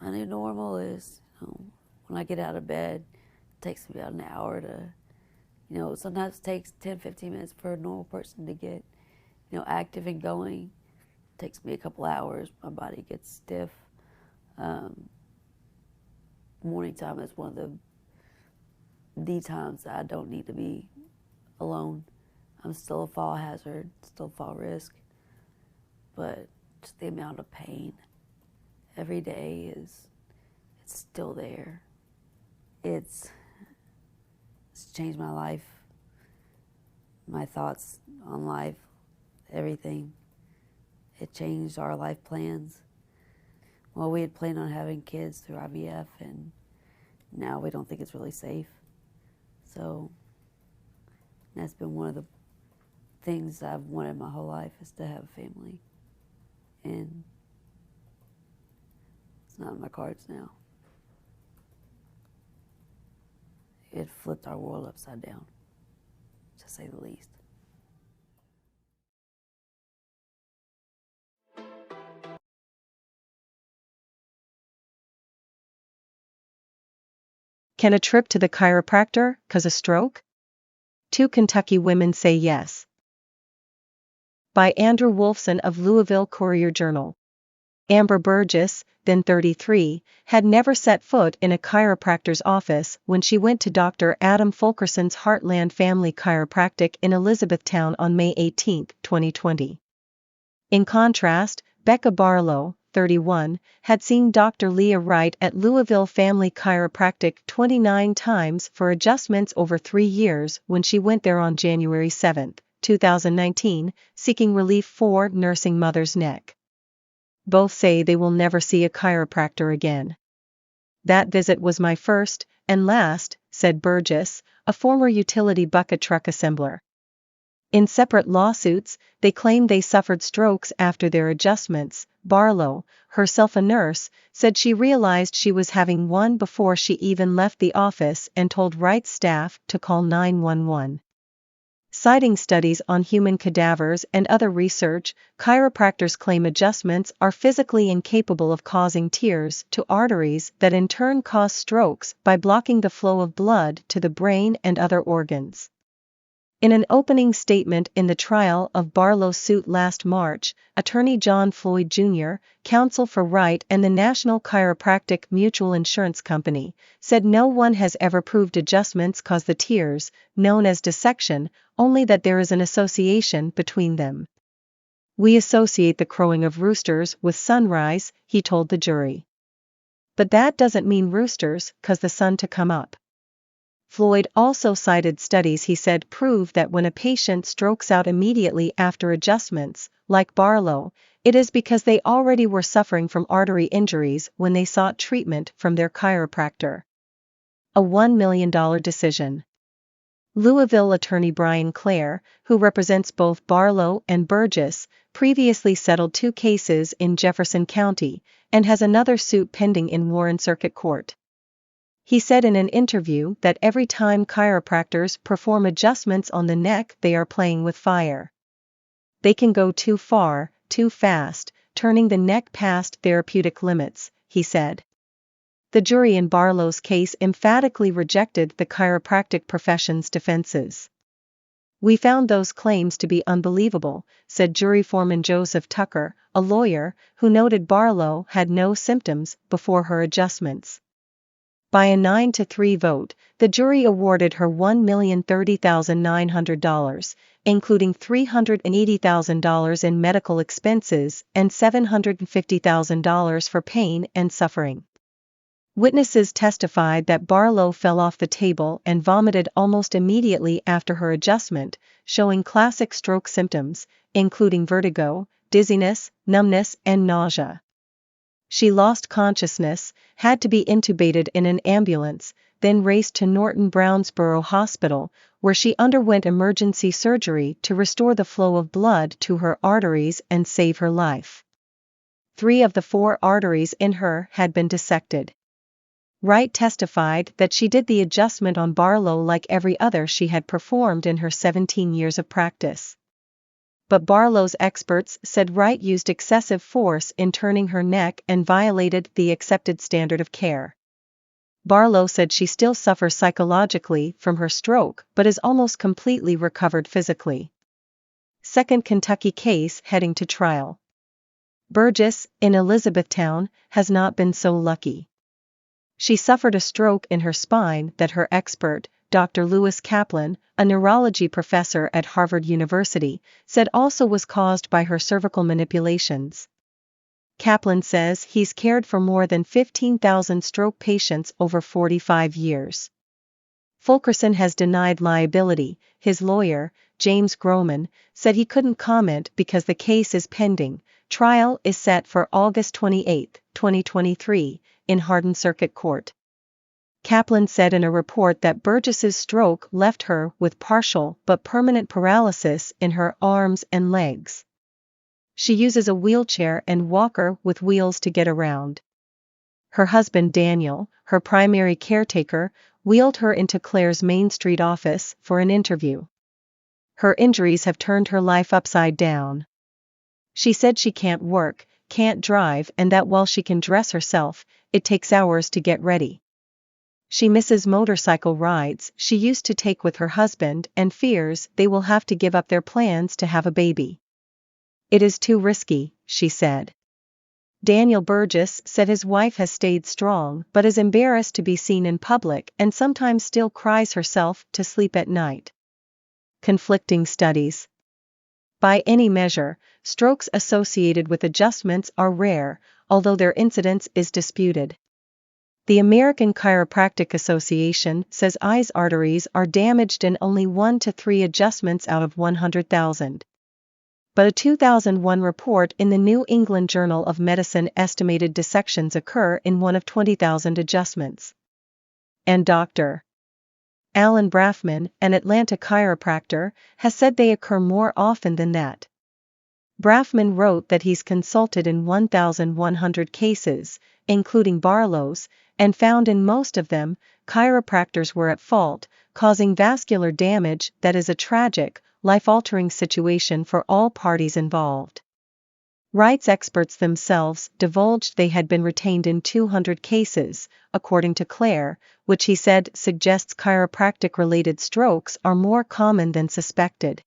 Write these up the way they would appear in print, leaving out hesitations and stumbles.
My new normal is, when I get out of bed, it takes me about an hour to, sometimes it takes 10, 15 minutes for a normal person to get, active and going. It takes me a couple hours. My body gets stiff. Morning time is one of the times that I don't need to be alone. I'm still a fall hazard, still fall risk, but just the amount of pain every day it's still there. It's changed my life, my thoughts on life, everything. It changed our life plans. Well, we had planned on having kids through IVF, and now we don't think it's really safe. So that's been one of the things I've wanted my whole life, is to have a family. And it's not in my cards now. It flipped our world upside down, to say the least. Can a trip to the chiropractor cause a stroke? 2 Kentucky women say yes. By Andrew Wolfson of Louisville Courier-Journal. Amber Burgess, then 33, had never set foot in a chiropractor's office when she went to Dr. Adam Fulkerson's Heartland Family Chiropractic in Elizabethtown on May 18, 2020. In contrast, Becca Barlow, 31, had seen Dr. Leah Wright at Louisville Family Chiropractic 29 times for adjustments over 3 years when she went there on January 7, 2019, seeking relief for nursing mother's neck. Both say they will never see a chiropractor again. That visit was my first and last, said Burgess, a former utility bucket truck assembler. In separate lawsuits, they claimed they suffered strokes after their adjustments. Barlow, herself a nurse, said she realized she was having one before she even left the office and told Wright's staff to call 911. Citing studies on human cadavers and other research, chiropractors claim adjustments are physically incapable of causing tears to arteries that in turn cause strokes by blocking the flow of blood to the brain and other organs. In an opening statement in the trial of Barlow's suit last March, attorney John Floyd Jr., counsel for Wright and the National Chiropractic Mutual Insurance Company, said no one has ever proved adjustments cause the tears, known as dissection, only that there is an association between them. We associate the crowing of roosters with sunrise, he told the jury. But that doesn't mean roosters cause the sun to come up. Floyd also cited studies he said prove that when a patient strokes out immediately after adjustments, like Barlow, it is because they already were suffering from artery injuries when they sought treatment from their chiropractor. A $1 million decision. Louisville attorney Brian Clare, who represents both Barlow and Burgess, previously settled 2 cases in Jefferson County and has another suit pending in Warren Circuit Court. He said in an interview that every time chiropractors perform adjustments on the neck, they are playing with fire. They can go too far, too fast, turning the neck past therapeutic limits, he said. The jury in Barlow's case emphatically rejected the chiropractic profession's defenses. We found those claims to be unbelievable, said jury foreman Joseph Tucker, a lawyer, who noted Barlow had no symptoms before her adjustments. By a 9-3 vote, the jury awarded her $1,030,900, including $380,000 in medical expenses and $750,000 for pain and suffering. Witnesses testified that Barlow fell off the table and vomited almost immediately after her adjustment, showing classic stroke symptoms, including vertigo, dizziness, numbness, and nausea. She lost consciousness, had to be intubated in an ambulance, then raced to Norton Brownsboro Hospital, where she underwent emergency surgery to restore the flow of blood to her arteries and save her life. 3 of the 4 arteries in her had been dissected. Wright testified that she did the adjustment on Barlow like every other she had performed in her 17 years of practice. but Barlow's experts said Wright used excessive force in turning her neck and violated the accepted standard of care. Barlow said she still suffers psychologically from her stroke but is almost completely recovered physically. Second Kentucky case heading to trial. Burgess, in Elizabethtown, has not been so lucky. She suffered a stroke in her spine that her expert, Dr. Lewis Kaplan, a neurology professor at Harvard University, said also was caused by her cervical manipulations. Kaplan says he's cared for more than 15,000 stroke patients over 45 years. Fulkerson has denied liability. His lawyer, James Groman, said he couldn't comment because the case is pending. Trial is set for August 28, 2023, in Hardin Circuit Court. Kaplan said in a report that Burgess's stroke left her with partial but permanent paralysis in her arms and legs. She uses a wheelchair and walker with wheels to get around. Her husband Daniel, her primary caretaker, wheeled her into Claire's Main Street office for an interview. Her injuries have turned her life upside down. She said she can't work, can't drive, and that while she can dress herself, it takes hours to get ready. She misses motorcycle rides she used to take with her husband and fears they will have to give up their plans to have a baby. It is too risky, she said. Daniel Burgess said his wife has stayed strong but is embarrassed to be seen in public and sometimes still cries herself to sleep at night. Conflicting studies. By any measure, strokes associated with adjustments are rare, although their incidence is disputed. The American Chiropractic Association says eyes arteries are damaged in only 1 to 3 adjustments out of 100,000. But a 2001 report in the New England Journal of Medicine estimated dissections occur in 1 of 20,000 adjustments. And Dr. Alan Braffman, an Atlanta chiropractor, has said they occur more often than that. Braffman wrote that he's consulted in 1,100 cases, including Barlow's, and found in most of them, chiropractors were at fault, causing vascular damage that is a tragic, life-altering situation for all parties involved. Wright's experts themselves divulged they had been retained in 200 cases, according to Claire, which he said suggests chiropractic-related strokes are more common than suspected.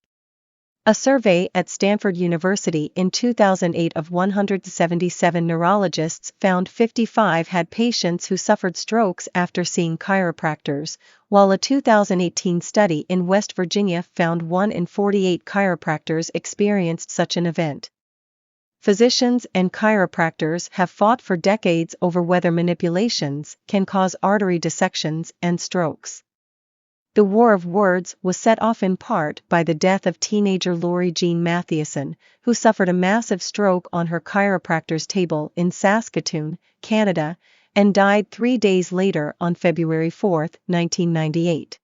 A survey at Stanford University in 2008 of 177 neurologists found 55 had patients who suffered strokes after seeing chiropractors, while a 2018 study in West Virginia found 1 in 48 chiropractors experienced such an event. Physicians and chiropractors have fought for decades over whether manipulations can cause artery dissections and strokes. The war of words was set off in part by the death of teenager Lori Jean Mathieson, who suffered a massive stroke on her chiropractor's table in Saskatoon, Canada, and died 3 days later on February 4, 1998.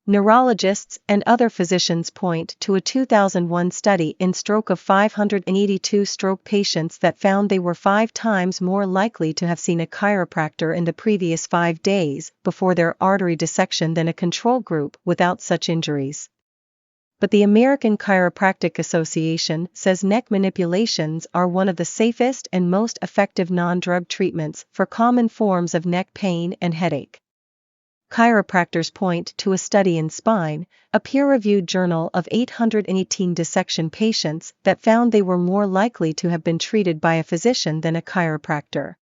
Neurologists and other physicians point to a 2001 study in stroke of 582 stroke patients that found they were 5 times more likely to have seen a chiropractor in the previous 5 days before their artery dissection than a control group without such injuries. But the American Chiropractic Association says neck manipulations are one of the safest and most effective non-drug treatments for common forms of neck pain and headache. Chiropractors point to a study in Spine, a peer-reviewed journal of 818 dissection patients that found they were more likely to have been treated by a physician than a chiropractor.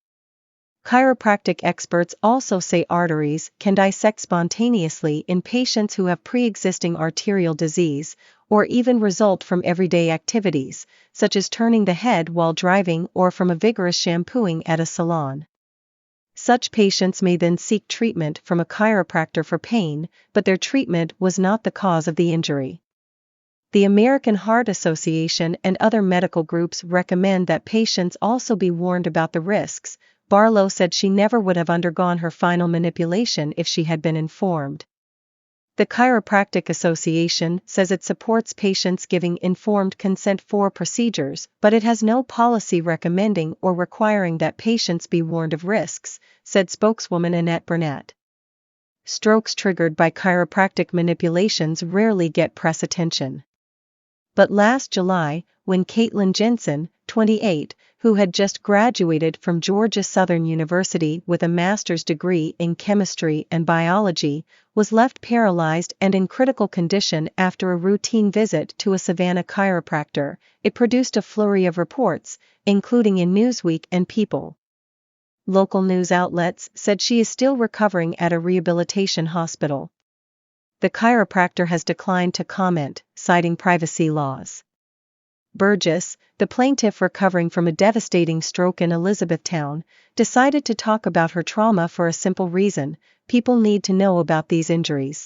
Chiropractic experts also say arteries can dissect spontaneously in patients who have pre-existing arterial disease, or even result from everyday activities, such as turning the head while driving or from a vigorous shampooing at a salon. Such patients may then seek treatment from a chiropractor for pain, but their treatment was not the cause of the injury. The American Heart Association and other medical groups recommend that patients also be warned about the risks. Barlow said she never would have undergone her final manipulation if she had been informed. The Chiropractic Association says it supports patients giving informed consent for procedures, but it has no policy recommending or requiring that patients be warned of risks, said spokeswoman Annette Burnett. Strokes triggered by chiropractic manipulations rarely get press attention. But last July, when Caitlin Jensen, 28, who had just graduated from Georgia Southern University with a master's degree in chemistry and biology, was left paralyzed and in critical condition after a routine visit to a Savannah chiropractor, it produced a flurry of reports, including in Newsweek and People. Local news outlets said she is still recovering at a rehabilitation hospital. The chiropractor has declined to comment, citing privacy laws. Burgess, the plaintiff recovering from a devastating stroke in Elizabethtown, decided to talk about her trauma for a simple reason: people need to know about these injuries.